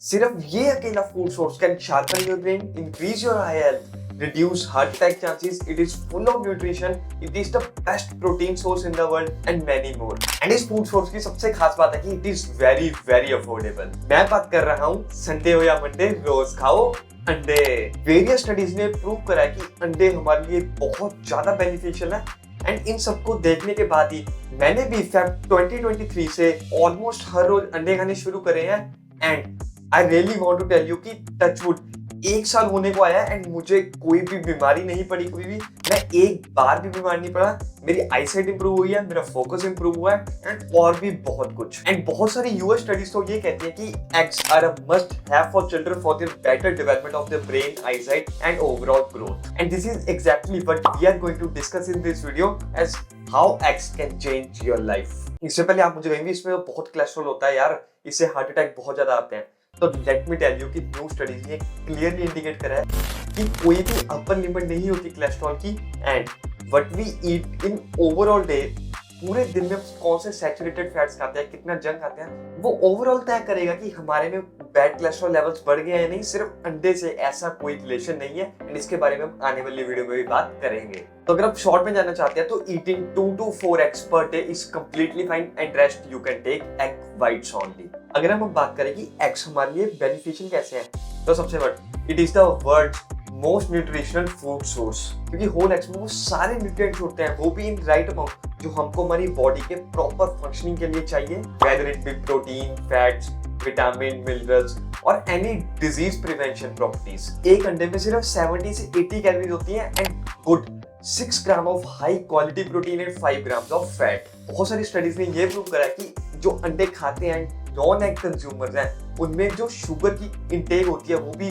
सिर्फ ये अकेला food source can sharpen your brain, increase your eye health, reduce heart attack chances. It is full of nutrition. It is the best protein source in the world and many more. And इस food source की सबसे खास बात है कि it is very very affordable. मैं बात कर रहा हूँ संडे हो या मंडे रोज खाओ अंडे। वेरियस स्टडीज ने प्रूव करा है कि अंडे हमारे लिए बहुत ज्यादा बेनिफिशियल है। एंड इन सबको देखने के बाद ही मैंने भी फैक्ट 2023 से ऑलमोस्ट हर रोज अंडे खाने शुरू करे हैं। And I really want to tell you कि टचवुड 1 साल होने को आया एंड मुझे कोई भी बीमारी नहीं पड़ी। कभी भी मैं एक बार भी बीमार नहीं पड़ा। मेरी आईसाइट इंप्रूव हुई है, मेरा फोकस इंप्रूव हुआ है एंड और भी बहुत कुछ। एंड बहुत सारी यूएस स्टडीज तो ये कहती है कि eggs are a must have for children for their better development of their brain, eyesight and overall growth. And this is exactly what we are going to discuss in this video as how eggs can change your life. इससे पहले आप मुझे कहेंगे इसमें बहुत cholesterol होता है यार, इससे हार्ट अटैक बहुत ज्यादा आते हैं। तो लेट मी टेल यू कि न्यू स्टडीज ने क्लियरली इंडिकेट करा है कि कोई भी अपर लिमिट नहीं होती कोलेस्ट्रॉल की। And what we eat in overall day, पूरे दिन में कौन से सैचुरेटेड फैट्स खाते हैं, कितना जंक खाते हैं, वो ओवरऑल तय करेगा कि हमारे में बैड कोलेस्ट्रॉल लेवल्स बढ़ गए हैं नहीं। सिर्फ अंडे से ऐसा कोई रिलेशन नहीं है एंड इसके बारे में हम आने वाली वीडियो में भी बात करेंगे। तो अगर आप शॉर्ट में जानना चाहते हैं तो eating 2 to 4 eggs per day is completely fine and rest you can take egg whites only। अगर हम बात करें कि एग्स हमारे लिए बेनिफिशियल कैसे हैं, तो सबसे बड़ा it is the world's most nutritional food source, क्योंकि होल एग्स में वो सारे न्यूट्रिएंट्स होते हैं, वो भी इन राइट अमाउंट जो हमको हमारी बॉडी के प्रॉपर फंक्शनिंग के लिए चाहिए, whether it be protein, fats, vitamin, minerals और एनी डिजीज प्रिवेंशन प्रॉपर्टीज। एक अंडे में सिर्फ 70 से 80 कैलोरीज होती हैं and good 6 gram of high quality protein and 5 grams of fat. बहुत सारी स्टडीज ने ये प्रूव करा है कि जो अंडे खाते हैं नॉन एग कंज्यूमर्स हैं, उनमें जो शुगर की इंटेक होती है वो भी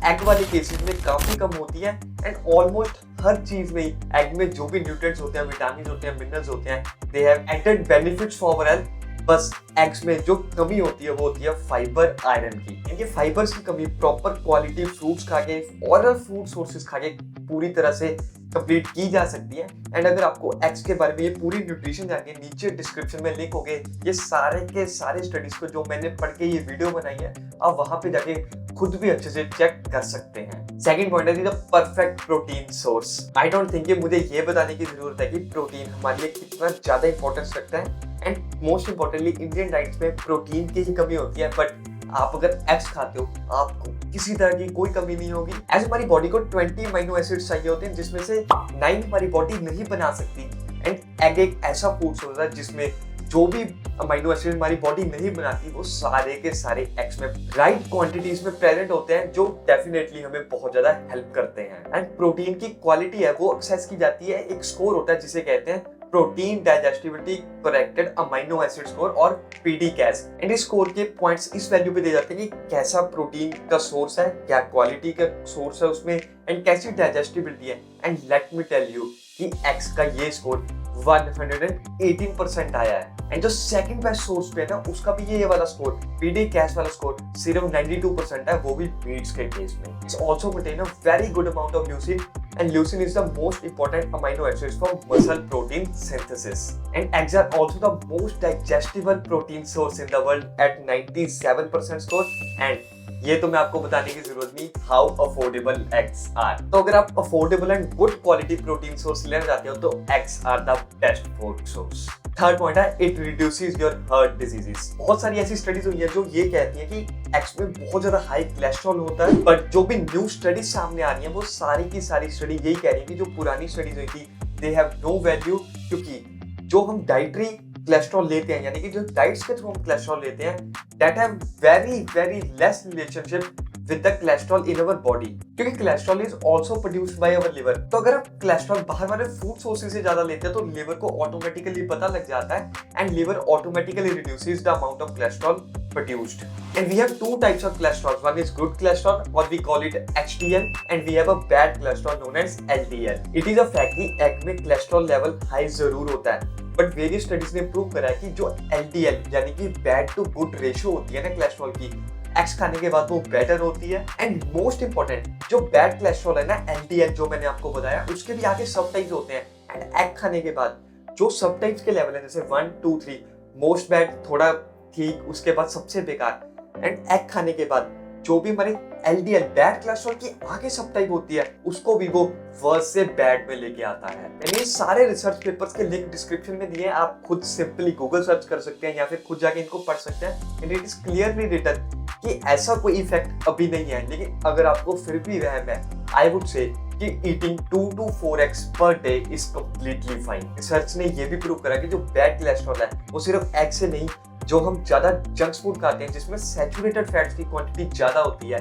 एग वाले केसेस में काफी कम होती है। एंड ऑलमोस्ट हर चीज में एग में जो भी न्यूट्रिएंट्स होते हैं, विटामिन होते हैं, मिनरल्स होते हैं, they have added benefits for our health. बस एग्स में जो कमी होती है वो होती है फाइबर, आयरन की। ये फाइबर्स की कमी प्रॉपर क्वालिटी फ्रूट्स खा के, ऑरल फूड सोर्सेज खा के पूरी तरह से कंप्लीट की जा सकती है। एंड अगर आपको एग्स के बारे में ये पूरी न्यूट्रिशन जाननी है, नीचे डिस्क्रिप्शन में लिंक होंगे ये सारे के सारे स्टडीज को जो मैंने पढ़ के ये वीडियो बनाई है, आप वहां पे जाके खुद भी अच्छे से चेक कर सकते हैं। सेकंड पॉइंट है the perfect protein source. I don't think मुझे ये बताने की जरूरत है कि प्रोटीन हमारे लिए कितना ज्यादा इंपॉर्टेंस रखता है। And most importantly Indian diets में प्रोटीन की ही कमी होती है, बट आप अगर एग्स खाते हो आपको किसी तरह की कोई कमी नहीं होगी। एज हमारी बॉडी को 20 अमीनो एसिड्स चाहिए होते हैं जिसमें से 9 हमारी बॉडी नहीं बना सकती। एंड एग एक ऐसा फूड सोर्स है जिसमें जो भी अमीनो एसिड हमारी बॉडी नहीं बनाती वो सारे के सारे एग्स में राइट क्वांटिटीज में प्रेजेंट होते हैं, जो डेफिनेटली हमें बहुत ज्यादा हेल्प करते हैं। एंड प्रोटीन की क्वालिटी है वो एक्सेस की जाती है, एक स्कोर होता है जिसे कहते हैं protein digestibility corrected amino acid score और पीडीकैस। एंड इस स्कोर के पॉइंट्स इस वैल्यू पे दिए जाते हैं कि कैसा प्रोटीन का सोर्स है, क्या क्वालिटी का सोर्स है उसमें एंड कैसी डाइजेस्टिबिलिटी है। And let me tell you कि एक्स का ये स्कोर 118% आया है। एंड जो सेकंड बेस्ट सोर्स पे है ना, उसका भी ये वाला स्कोर पीडीकैस वाला स्कोर सिर्फ 92% है, वो भी मीट्स के केस में। It's also contain a very good amount of leucine and leucine is the most important amino acids for muscle protein synthesis. And eggs are also the most digestible protein source in the world at 97% score. And ये तो मैं आपको बताने की जरूरत नहीं how affordable eggs are. तो अगर आप affordable and good quality protein source लेना चाहते हो तो eggs are the best food source. Third point है it reduces your heart diseases. बहुत सारी ऐसी स्टडीज हुई है जो ये कहती है कि एग्स में बहुत ज्यादा हाई कोलेस्ट्रॉल होता है, बट जो भी न्यू स्टडीज सामने आ रही है वो सारी की सारी स्टडी यही कह रही है कि जो पुरानी स्टडीज हुई थी दे हैव नो वैल्यू, क्योंकि जो हम डाइटरी कोलेस्ट्रॉल लेते हैं, यानी कि जो डाइट्स के थ्रू हम कोलेस्ट्रॉल लेते हैं, that have very very less relationship with the cholesterol in our body, क्योंकि cholesterol is also produced by our liver. तो अगर आप कोलेस्ट्रॉल बाहर वाले फूड सोर्सेज से ज्यादा लेते हैं तो लिवर को ऑटोमेटिकली पता लग जाता है and liver automatically reduces the amount of cholesterol produced। And we have two types of cholesterol. One is good cholesterol or we call it HDL, and we have a bad cholesterol known as LDL। It is a fact कि egg में cholesterol level high जरूर होता है, but various studies ने prove करा है कि जो LDL यानी कि बैड टू गुड रेशियो होती है ना कोलेस्ट्रॉल की, एग्स खाने के बाद वो बेटर होती है। एंड मोस्ट इंपॉर्टेंट जो बैड कोलेस्ट्रॉल है ना LDL जो मैंने आपको बताया, उसके भी आगे सब टाइप्स होते हैं। एंड एग खाने के बाद जो सब टाइप्स के लेवल है जैसे 1 2 3, मोस्ट बैड थोड़ा ठीक, उसके बाद सबसे बेकार, एंड एग खाने के बाद जो भी हमारे LDL बैड कोलेस्ट्रॉल की आगे सब टाइप होती है उसको भी वो वर्स से बैड में लेके आता है। एंड ये सारे रिसर्च पेपर्स के लिंक डिस्क्रिप्शन में दिए हैं, आप खुद सिंपली गूगल सर्च कर सकते हैं या फिर खुद जाके इनको पढ़ सकते हैं। And it is clearly written कि ऐसा कोई इफेक्ट अभी नहीं है, लेकिन अगर आपको फिर भी वहम है, आई वुड से कि eating 2 to 4 eggs per day is completely fine. Research ने ये भी प्रूव करा कि जो बैड कोलेस्ट्रॉल है वो सिर्फ एग से नहीं, जो हम ज्यादा जंक फूड खाते हैं जिसमें सैचुरेटेड फैट्स की क्वांटिटी ज्यादा होती है,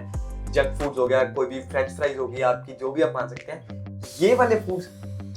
जंक फूड्स हो गया, कोई भी फ्रेंच फ्राइज हो गई आपकी, जो भी आप मान सकते हैं, ये वाले फूड्स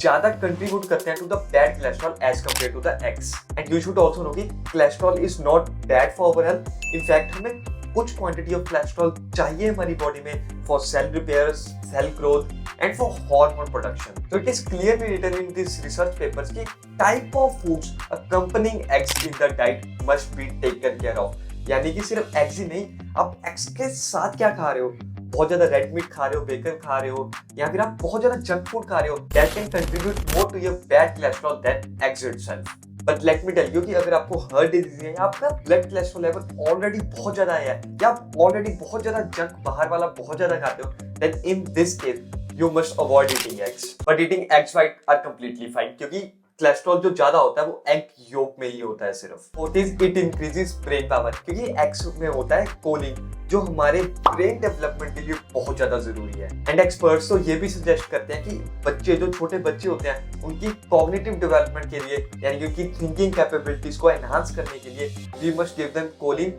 ज्यादा कंट्रीब्यूट करते हैं to the bad cholesterol as compare to the eggs. And you should also know कि cholesterol is not bad for our health. In fact हमें कुछ क्वांटिटी ऑफ कोलेस्ट्रॉल चाहिए हमारी बॉडी में for cell repair, cell growth and for hormone production. So it is clearly written in these research papers कि type of foods accompanying eggs in the diet must be taken care of. यानी कि सिर्फ eggs ही नहीं, आप eggs के साथ क्या खा रहे हो, बहुत ज्यादा रेड मीट खा रहे हो, बेकन खा रहे हो, या फिर आप बहुत ज्यादा जंक फूड खा रहे हो, that can contribute more to your bad cholesterol than eggs itself. But let me tell you कि अगर आपको हार्ट डिजीज है, आपका ब्लड कोलेस्ट्रॉल लेवल ऑलरेडी बहुत ज्यादा है, या आप ऑलरेडी बहुत ज्यादा जंक बाहर वाला बहुत ज्यादा खाते हो, then in this case you must avoid eating eggs. But eating eggs white are completely fine क्योंकि कोलेस्ट्रॉल जो ज्यादा होता है वो एग योक में ही होता है सिर्फ। Fourth is it increases brain power क्योंकि एग्स में होता है कोलिन जो हमारे ब्रेन डेवलपमेंट के लिए बहुत ज्यादा जरूरी है। एंड एक्सपर्ट्स तो ये भी सजेस्ट करते हैं कि बच्चे जो छोटे बच्चे होते हैं उनकी कॉग्निटिव डेवलपमेंट के लिए यानी कि उनकी थिंकिंग कैपेबिलिटीज को एनहांस करने के लिए we must give them choline.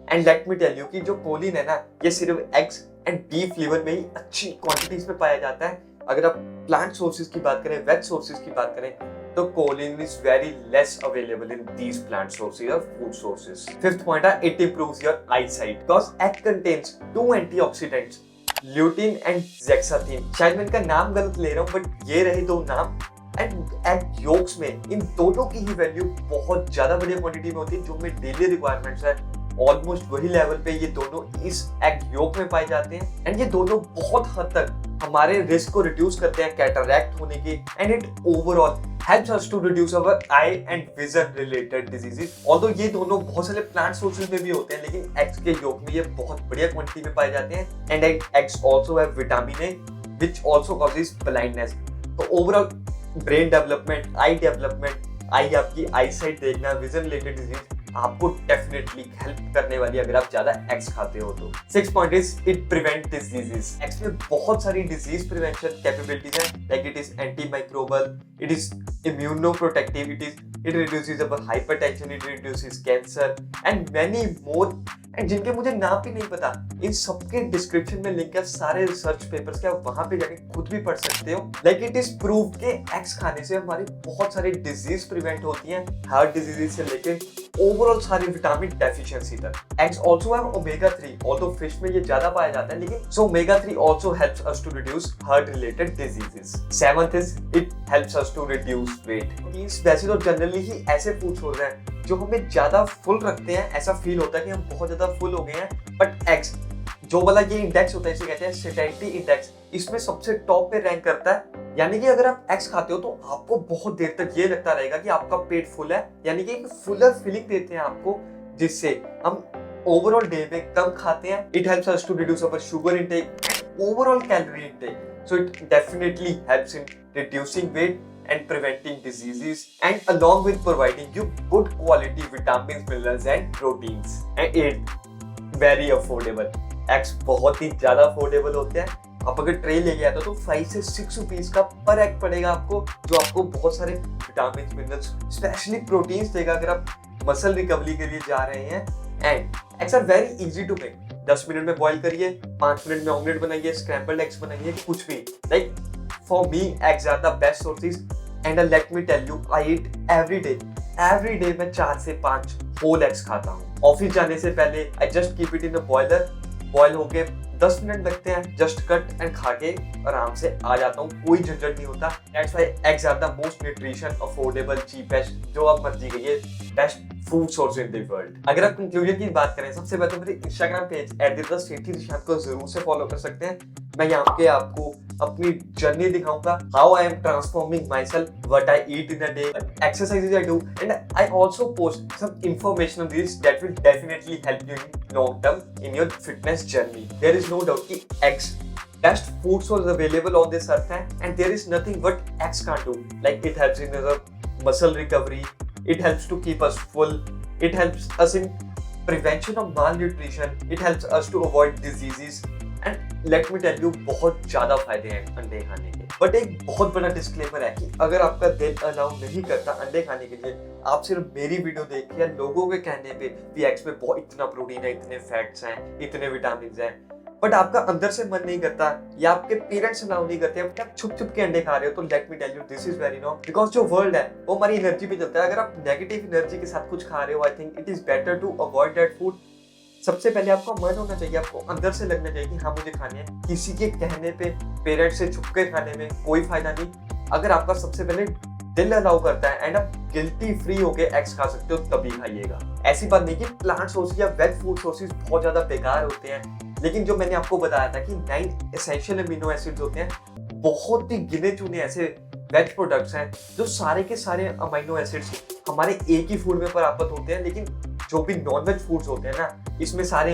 And let me tell you कि जो कोलिन है ना ये सिर्फ एग्स एंड बीफ लिवर में ही अच्छी क्वांटिटीज में पाया जाता है। अगर आप प्लांट सोर्सेज की बात करें, वेज सोर्सेज की बात करें, तो choline is very less available in these plant sources or food sources. Fifth point है it improves your eyesight because egg contains 2 antioxidants, lutein and zeaxanthin. शायद मैं इनका नाम गलत ले रहा हूँ बट ये रहे दो नाम। एंड एग योक्स में इन दोनों की ही वैल्यू बहुत ज्यादा बड़ी क्वांटिटी में होती है जो हमें डेली रिक्वायरमेंट्स है, ऑलमोस्ट वही लेवल पे ये दोनों इस एग योक में पाए जाते हैं। एंड ये दोनों बहुत हद तक हमारे रिस्क को रिड्यूस करते हैं कैटरैक्ट होने की। And it overall helps us to reduce our eye and vision related diseases. Although ये दोनों बहुत सारे plant sources में भी होते हैं लेकिन eggs के yolk में ये बहुत बढ़िया quantity में पाए जाते हैं। And eggs also have vitamin A which also causes blindness. तो overall brain development, eye development, eye आपकी eyesight देखना, vision related disease आपको डेफिनेटली हेल्प करने वाली अगर आप ज्यादा एग्स खाते हो तो। 6 point is it prevent diseases. Eggs में बहुत सारी डिजीज प्रिवेंशन कैपेबिलिटीज हैं, like it is anti microbial, it is immuno protective, it reduces our hypertension, it reduces cancer and many more. And जिनके मुझे नाम भी नहीं पता, इन सबके डिस्क्रिप्शन में लिंक है सारे रिसर्च पेपर्स के, आप वहां पे जाके खुद भी पढ़ सकते हो। लाइक इट इज प्रूव्ड कि एग्स खाने से हमारी बहुत सारी डिजीज प्रिवेंट होती हैं, हार्ट डिजीज से लेके ओवरऑल सारी विटामिन डेफिशिएंसी तक। Eggs also have omega 3, although fish में ये ज्यादा पाया जाता है लेकिन so omega 3 also helps us to reduce heart related diseases. 7th is it helps us to reduce weight. Proteins वैसे तो जनरली ही ऐसे फूड्स होते हैं जो हमें ज्यादा फुल रखते हैं, ऐसा फील होता है कि हम बहुत ज्यादा फुल हो गए हैं। बट एग्स जो वाला ये इंडेक्स होता है इसे कहते हैं सैटिस्फैक्टरी इंडेक्स, इसमें सबसे टॉप पे रैंक करता है। यानी कि अगर आप एग्स खाते हो तो आपको बहुत देर तक ये लगता रहेगा कि आपका पेट फुल है, यानी कि एक फुलर फीलिंग देते हैं आपको, जिससे हम ओवरऑल डे में कम खाते हैं। It helps us to reduce our sugar intake, overall calorie intake, so it definitely helps in reducing weight and preventing diseases and along with providing you good quality vitamins, minerals and proteins. And it very affordable. Eggs बहुत ही ज्यादा affordable होते हैं। आप अगर tray लेके आते हो तो 5 से 6 रुपीज का पर एग पड़ेगा आपको, जो आपको बहुत सारे विटामिन, मिनरल्स, स्पेशली प्रोटीन्स देगा अगर आप मसल रिकवरी के लिए जा रहे हैं। And eggs are very easy to make. 10 minute में बॉईल करिए, 5 मिनट में ऑमलेट बनाइए, स्क्रैम्बल्ड एग्स बनाइए, कुछ भी। Like for me eggs are the best sources and let me tell you I eat every day मैं 4 से 5 whole eggs खाता हूँ। ऑफिस जाने से पहले I just keep it in the boiler, boil होके 10 मिनट लगते हैं, जस्ट कट एंड खा के आराम से आ जाता हूँ, कोई झंझट नहीं होता। That's why eggs are the most nutrition, affordable, cheapest, जो आप मर्जी कहिए, best food source in the world. अगर आप कंक्लूजन की बात करें, सबसे पहले तो मेरे इंस्टाग्राम पेज @sethi rishad को जरूर से फॉलो कर सकते हैं। मैं यहाँ पे आपको अपनी जर्नी दिखाऊंगा, how I am transforming myself, what I eat in a day, exercises I do, and I also post some informational reels that will definitely help you in long term in your fitness journey. There is no doubt कि eggs best food source available on this earth है, and there is nothing what eggs can't do. Like it helps in our muscle recovery, it helps to keep us full, it helps us in prevention of malnutrition, it helps us to avoid diseases, and let me tell you बहुत ज़्यादा फायदे हैं अंडे खाने के। But एक बहुत बड़ा डिस्क्लेमर है कि अगर आपका दिल अलाउ नहीं करता अंडे खाने के लिए, आप सिर्फ मेरी वीडियो देख के या लोगों के कहने पे भी एग्स में बहुत इतना प्रोटीन है, इतने फैट्स हैं, इतने विटामिन हैं, बट आपका अंदर से मन नहीं करता या आपके पेरेंट्स अलाउ नहीं करते, आप छुप छुप के अंडे खा रहे हो, तो let me tell you this is very wrong. Because जो वर्ल्ड है वो हमारी एनर्जी पे चलता है। अगर आप नेगेटिव एनर्जी के साथ कुछ खा रहे हो, I think it is better to avoid that food. सबसे पहले आपका मन होना चाहिए, आपको अंदर से लगना चाहिए कि हाँ मुझे खाने हैं। किसी के कहने पे, पेरेंट्स से छुप के खाने में कोई फायदा नहीं। अगर आपका सबसे पहले दिल अलाउ करता है एंड आप गिल्टी फ्री होके एग्स खा सकते हो, तभी खाइएगा। ऐसी बात नहीं कि प्लांट सोर्सेज या वेज फूड सोर्सेज बहुत ज्यादा बेकार होते हैं, लेकिन जो मैंने आपको बताया था कि 9 एसेंशियल अमीनो एसिड्स होते हैं, बहुत ही गिने चुने ऐसे वेज प्रोडक्ट्स हैं जो सारे के सारे अमीनो एसिड्स हमारे एक ही फूड में प्राप्त होते हैं। लेकिन जो भी नॉन वेज फूड्स होते हैं ना, इसमें सारे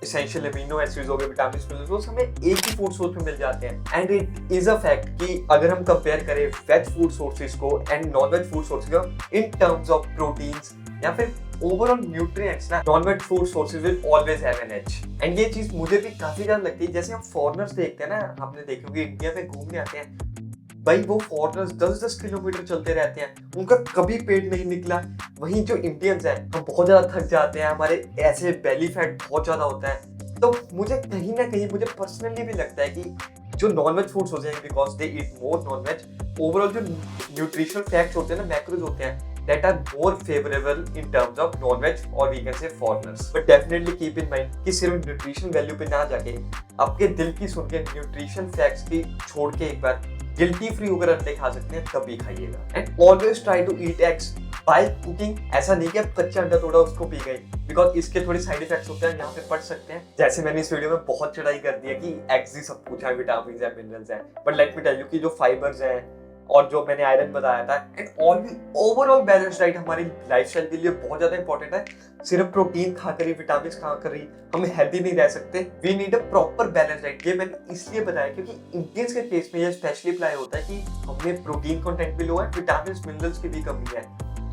एसेंशियल अमीनो एसिड्स हो गए, विटामिन मिनरल्स, वो हमें एक ही फूड सोर्स में मिल जाते हैं। And it is a fact कि अगर हम कंपेयर करें वेज फूड सोर्सेज को and non veg food sources को इन टर्म्स ऑफ प्रोटीन्स या फिर ओवरऑल न्यूट्रिएंट्स ना, non veg food sources will always have an edge. And ये चीज मुझे भी काफी ज्यादा लगती है। जैसे हम फॉरेनर्स देखते हैं ना, आपने देखा होगा इंडिया में घूमने आते हैं, भाई वो फॉरेनर्स 10-10 किलोमीटर चलते रहते हैं, उनका कभी पेट नहीं निकला। वहीं जो इंडियंस हैं, हम बहुत ज्यादा थक जाते हैं, हमारे ऐसे बेली फैट बहुत ज्यादा होता है। तो मुझे कहीं ना कहीं, मुझे पर्सनली भी लगता है कि जो नॉन वेज फूड्स होते हैं, because they eat more non veg, overall जो न्यूट्रिशनल फैक्ट्स होते हैं ना, मैक्रोज होते हैं, that are more favorable in terms of non-veg or we can say foreigners. But definitely keep in mind कि सिर्फ न्यूट्रिशन वैल्यू पे ना जाके आपके दिल की सुन के, न्यूट्रिशन फैक्ट्स की छोड़ के एक बार गिल्टी फ्री होकर अंडे खा सकते हैं, तभी खाइएगा। And always try to eat eggs by cooking. ऐसा नहीं कि आप कच्चा अंडा तोड़ा उसको पी गए, बिकॉज इसके थोड़े साइड इफेक्ट्स होते हैं, यहाँ पे पढ़ सकते हैं। जैसे मैंने इस वीडियो में बहुत चढ़ाई कर दी है कि एग्स ही सब कुछ है, विटामिन है, मिनरल्स है, but let me tell you कि जो फाइबर्स हैं और जो मैंने आयरन बताया था एंड ओवरऑल बैलेंस डाइट हमारी लाइफस्टाइल के लिए बहुत ज्यादा इंपॉर्टेंट है। सिर्फ प्रोटीन खाकर ही, विटामिन खाकर ही हम हेल्दी नहीं रह सकते। We need a proper balance diet. ये मैंने इसलिए बताया क्योंकि इंडियंस के केस में ये स्पेशली अप्लाई होता है कि हमें प्रोटीन कंटेंट भी लो है, विटामिन मिनरल्स की भी कमी है।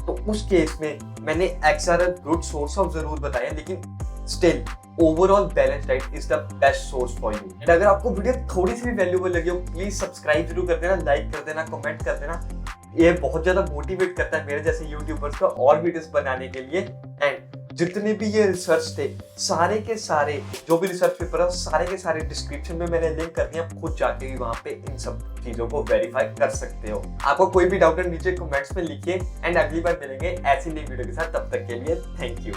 तो उस केस में मैंने eggs are a good source of जरूर बताया, लेकिन still overall balance diet is the best source for you. And अगर आपको वीडियो थोड़ी सी भी वैल्यूबल लगी हो, प्लीज सब्सक्राइब जरूर कर देना, लाइक कर देना, कमेंट कर देना। ये बहुत ज्यादा मोटिवेट करता है मेरे जैसे यूट्यूबर्स को और वीडियोस बनाने के लिए। एंड जितने भी ये रिसर्च थे, सारे के सारे जो भी रिसर्च पेपर है, सारे के सारे डिस्क्रिप्शन में मैंने लिंक कर दिया, खुद जाके भी वहां पे इन सब चीजों को वेरीफाई कर सकते हो। आपको कोई भी डाउट है नीचे कमेंट्स में लिखिए, एंड अगली बार मिलेंगे ऐसी नई वीडियो के साथ। तब तक के लिए थैंक यू।